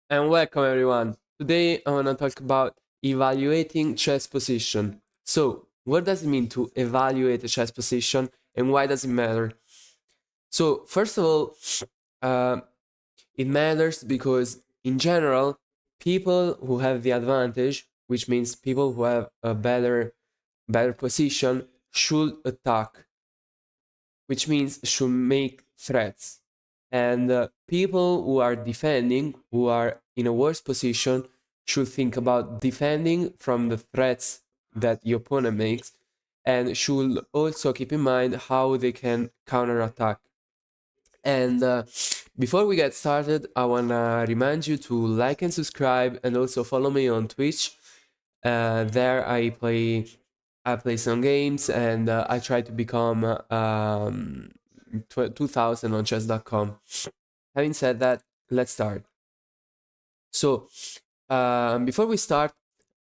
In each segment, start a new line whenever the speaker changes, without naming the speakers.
And welcome everyone. Today I want to talk about evaluating chess position. So, what does it mean to evaluate a chess position and why does it matter? So, first of all, uh, it matters because in general, people who have the advantage, which means people who have a better position, should attack, which means should make threats. And people who are defending, who are in a worse position, should think about defending from the threats that the opponent makes and should also keep in mind how they can counterattack. And before we get started, I want to remind you to like and subscribe and also follow me on Twitch. There I play some games and I try to become 2000 on chess.com. Having said that, let's start. So, before we start,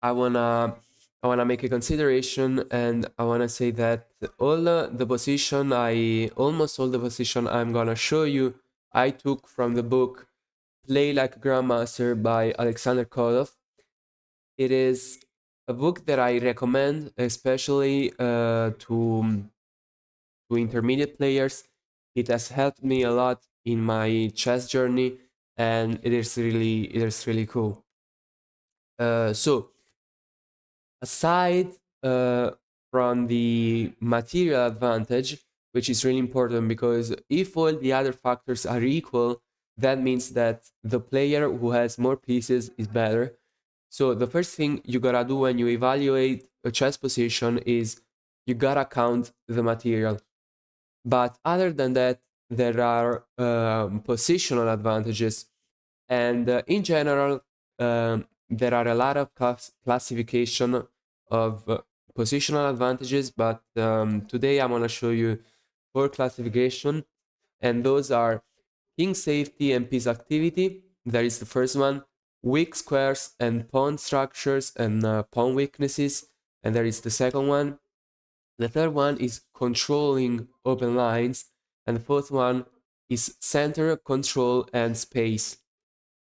I wanna I wanna make a consideration, and I wanna say that almost all the position I'm gonna show you, I took from the book "Play Like a Grandmaster" by Alexander Kolov. It is a book that I recommend, especially to intermediate players. It has helped me a lot in my chess journey, and it is really cool. So aside from the material advantage, which is really important because if all the other factors are equal, that means that the player who has more pieces is better. So the first thing you gotta do when you evaluate a chess position is you gotta count the material. But other than that, there are positional advantages. And in general, there are a lot of classification of positional advantages, but today I'm going to show you four classification, and those are king safety and piece activity. There is the first one, weak squares and pawn structures and pawn weaknesses, and there is the second one. The third one is controlling open lines, and the fourth one is center control and space.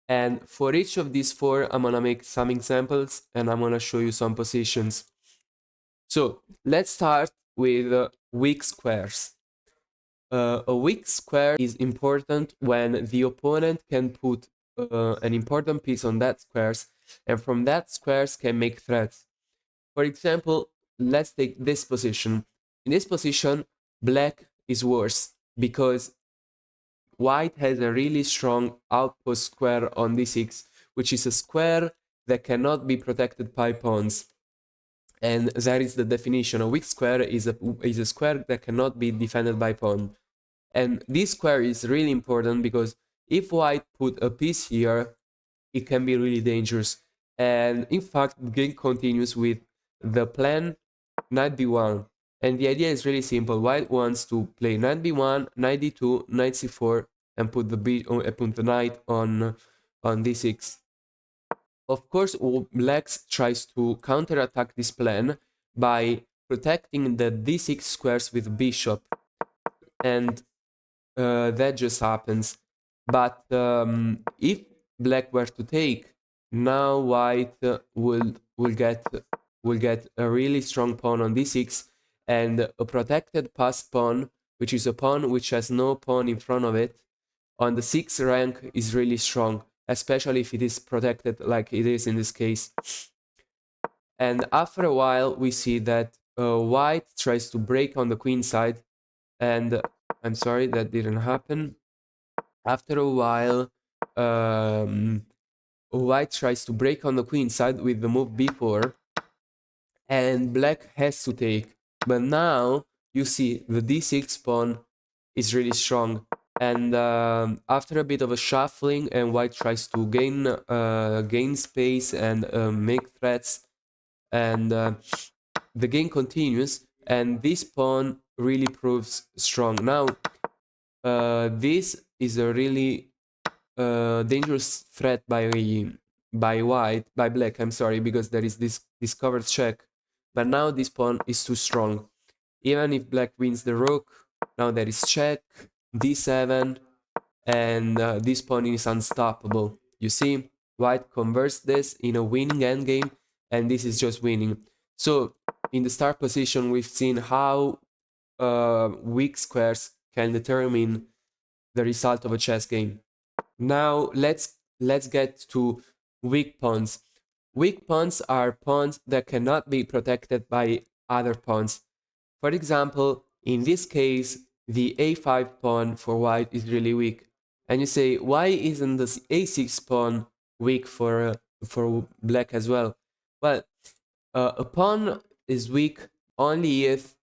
And for each of these four, I'm gonna make some examples and I'm gonna show you some positions. So let's start with weak squares. A weak square is important when the opponent can put an important piece on that squares, and from that squares can make threats. For example, let's take this position. In this position, black is worse because white has a really strong outpost square on d6, which is a square that cannot be protected by pawns. And that is the definition. A weak square is a square that cannot be defended by pawn. And this square is really important because if white put a piece here, it can be really dangerous. And in fact, the game continues with the plan knight b1. And the idea is really simple. White wants to play knight b1, knight d2, knight c4, and put the knight on d6. Of course, black tries to counterattack this plan by protecting the d6 squares with bishop, and that just happens. But if black were to take, now white will get a really strong pawn on d6 and a protected passed pawn, which is a pawn which has no pawn in front of it, on the 6th rank is really strong, especially if it is protected like it is in this case. And after a while, we see that white tries to break on the queen side, and I'm sorry, that didn't happen. After a while, white tries to break on the queen side with the move b4, and black has to take. But now you see the d6 pawn is really strong, and after a bit of a shuffling, and white tries to gain space and make threats, and the game continues, and this pawn really proves strong. Now, this is a really dangerous threat by black. I'm sorry, because there is this discovered check, but now this pawn is too strong. Even if black wins the rook, now there is check, d7, and this pawn is unstoppable. You see, white converts this in a winning endgame, and this is just winning. So in the start position, we've seen how weak squares can determine the result of a chess game. Now let's get to weak pawns. Weak pawns are pawns that cannot be protected by other pawns. For example, in this case, the a5 pawn for white is really weak. And you say, why isn't the a6 pawn weak for black as well? Well, a pawn is weak only if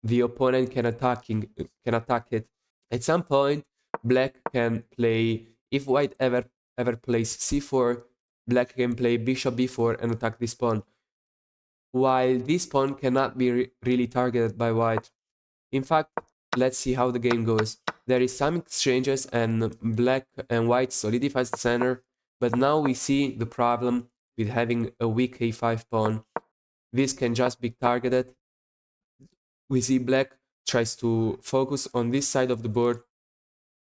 the opponent can attack it. At some point, black can play, if white ever plays c4, black can play bishop b4 and attack this pawn, while this pawn cannot be really targeted by white. In fact, let's see how the game goes. There is some exchanges and black and white solidifies the center, but now we see the problem with having a weak a5 pawn. This can just be targeted. We see black tries to focus on this side of the board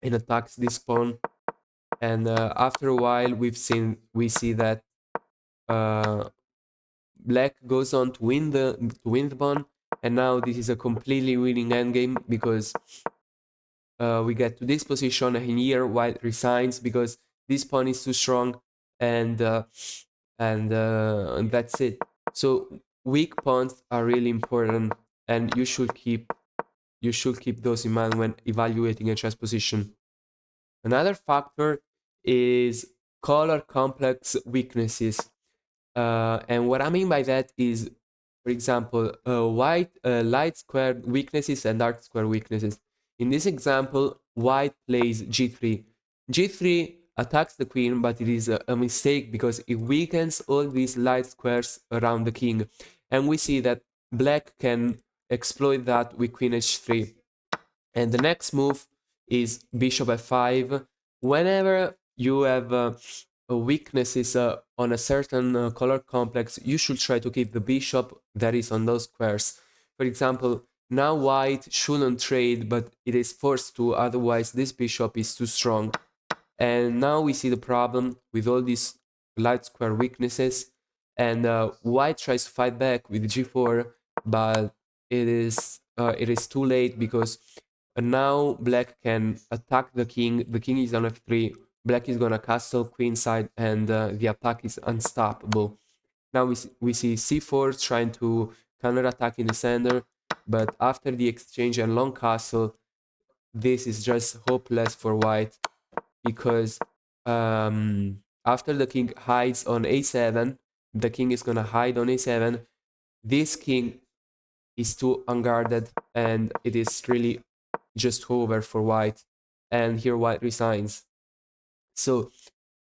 and attacks this pawn, and after a while we see that uh, black goes on to win the pawn, and now this is a completely winning endgame because we get to this position, and here white resigns because this pawn is too strong, and that's it. So weak pawns are really important, and you should keep those in mind when evaluating a chess position. Another factor is color complex weaknesses. And what I mean by that is, for example, light square weaknesses and dark square weaknesses. In this example, white plays g3. G3 attacks the queen, but it is a mistake because it weakens all these light squares around the king. And we see that black can exploit that with queen h3. And the next move is bishop f5. Whenever you have weaknesses on a certain color complex, you should try to keep the bishop that is on those squares. For example, now white shouldn't trade, but it is forced to, otherwise this bishop is too strong. And now we see the problem with all these light square weaknesses, and white tries to fight back with g4, but it is too late because now black can attack the king. The king is on f3. Black is gonna castle queenside, and the attack is unstoppable. Now we see c4 trying to counterattack in the center, but after the exchange and long castle, this is just hopeless for white because after the king hides on a7, the king is gonna hide on a7. This king is too unguarded, and it is really just over for white. And here white resigns. So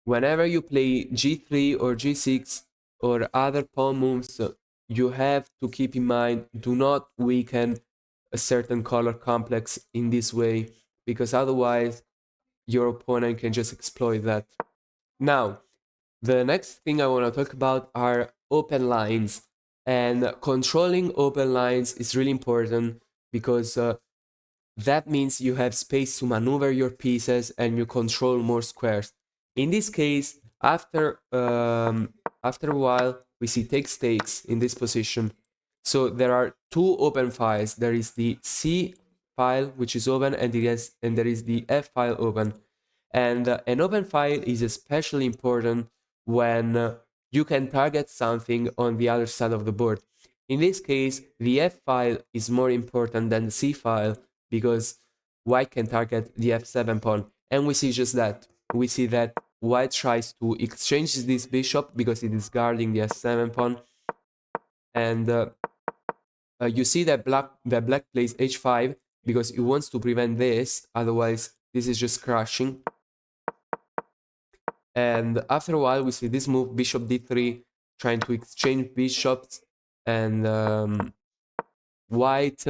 whenever you play g3 or g6 or other pawn moves, you have to keep in mind, do not weaken a certain color complex in this way, because otherwise your opponent can just exploit that. Now, the next thing I want to talk about are open lines. And controlling open lines is really important because that means you have space to maneuver your pieces and you control more squares. In this case, after a while, we see takes takes in this position. So there are two open files. There is the C file, which is open, and there is the F file open. And an open file is especially important when you can target something on the other side of the board. In this case, the F file is more important than the C file because white can target the f7 pawn. And we see just that. We see that white tries to exchange this bishop because it is guarding the f7 pawn. And you see that black plays h5 because it wants to prevent this, otherwise this is just crushing. And after a while we see this move, bishop d3, trying to exchange bishops, and white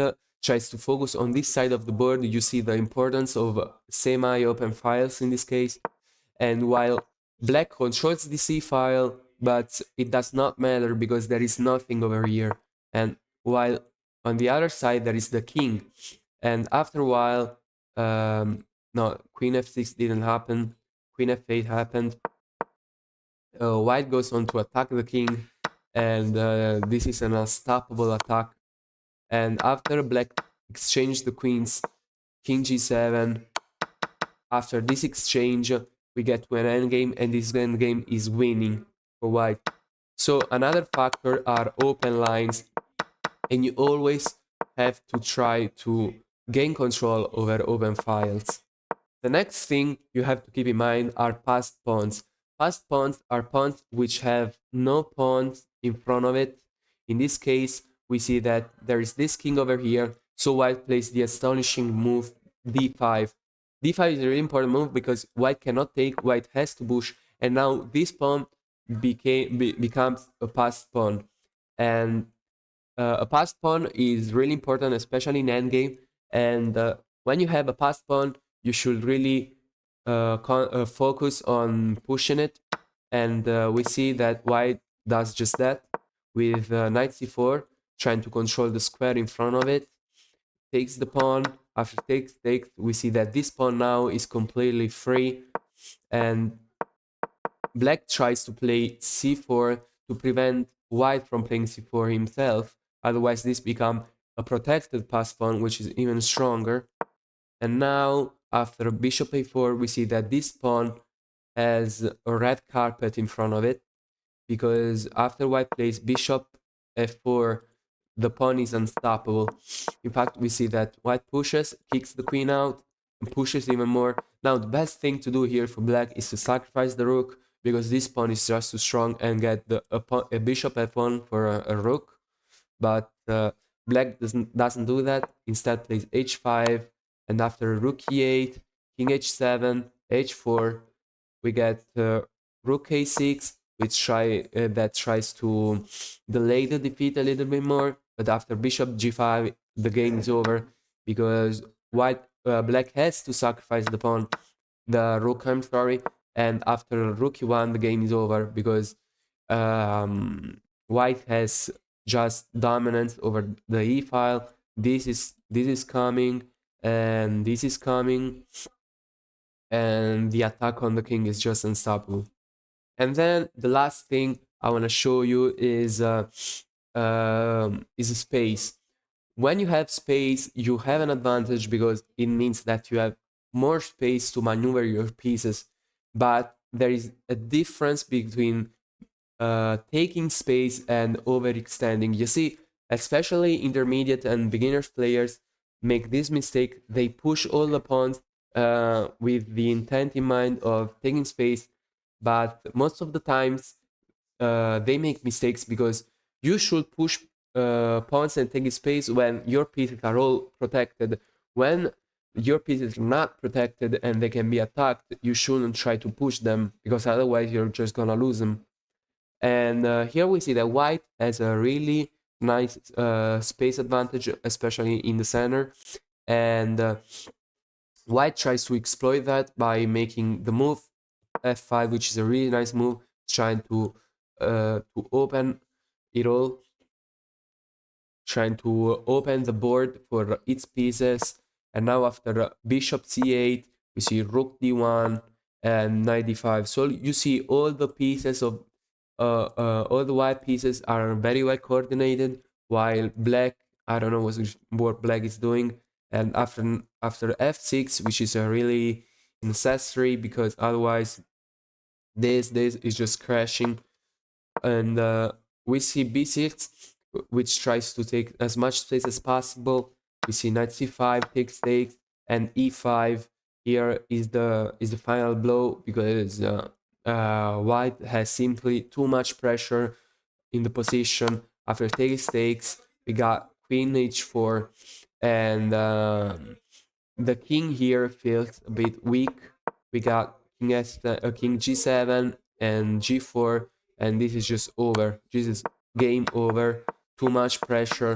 tries to focus on this side of the board. You see the importance of semi-open files in this case. And while black controls the C file, but it does not matter because there is nothing over here. And while on the other side there is the king. And after a while, no, queen f6 didn't happen. Queen f8 happened. White goes on to attack the king, and this is an unstoppable attack. And after black exchange the queens, king g7. After this exchange, we get to an endgame, and this endgame is winning for white. So another factor are open lines, and you always have to try to gain control over open files. The next thing you have to keep in mind are passed pawns. Passed pawns are pawns which have no pawns in front of it. In this case, we see that there is this king over here, so white plays the astonishing move d5. d5 is a really important move because white cannot take, white has to push, and now this pawn becomes a passed pawn. And a passed pawn is really important, especially in endgame. And when you have a passed pawn, you should really focus on pushing it. And we see that white does just that with knight c4, trying to control the square in front of it. Takes the pawn. After takes, we see that this pawn now is completely free. And black tries to play c4 to prevent white from playing c4 himself. Otherwise, this becomes a protected passed pawn, which is even stronger. And now, after bishop a4, we see that this pawn has a red carpet in front of it, because after white plays bishop f4, the pawn is unstoppable. In fact, we see that white pushes, kicks the queen out, and pushes even more. Now, the best thing to do here for black is to sacrifice the rook, because this pawn is just too strong, and get a bishop f1 for a rook. But black doesn't do that. Instead, plays h5, and after rook e8, king h7, h4, we get rook a6, which that tries to delay the defeat a little bit more. But after bishop g5, the game is over, because black has to sacrifice the rook, I'm sorry. And after rook e1, the game is over, because white has just dominance over the e file. This is coming, and this is coming, and the attack on the king is just unstoppable. And then the last thing I want to show you is space. When you have space, you have an advantage, because it means that you have more space to maneuver your pieces. But there is a difference between taking space and overextending. You see, especially intermediate and beginners players make this mistake. They push all the pawns with the intent in mind of taking space, but most of the times they make mistakes, because you should push pawns and take space when your pieces are all protected. When your pieces are not protected and they can be attacked, you shouldn't try to push them, because otherwise you're just gonna lose them. And here we see that white has a really nice space advantage, especially in the center. And white tries to exploit that by making the move f5, which is a really nice move, trying to open it all, trying to open the board for its pieces. And now after bishop c8, we see rook d1 and knight d5. So you see all the pieces of all the white pieces are very well coordinated, while black, I don't know what black is doing. And after f6, which is a really necessary, because otherwise this is just crashing. And we see b6, which tries to take as much space as possible. We see knight c5 takes, and e5 here is the final blow, because white has simply too much pressure in the position. After takes, we got queen h4, and the king here feels a bit weak. We got king g7 and g4, and this is just over. This is game over. Too much pressure.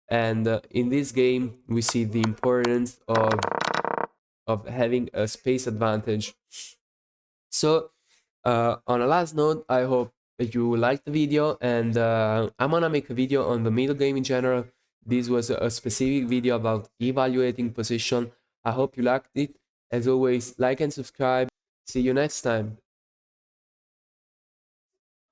And in this game, we see the importance of having a space advantage. So, on a last note, I hope you liked the video, and I'm gonna make a video on the middle game in general. This was a specific video about evaluating position. I hope you liked it. As always, like and subscribe. See you next time.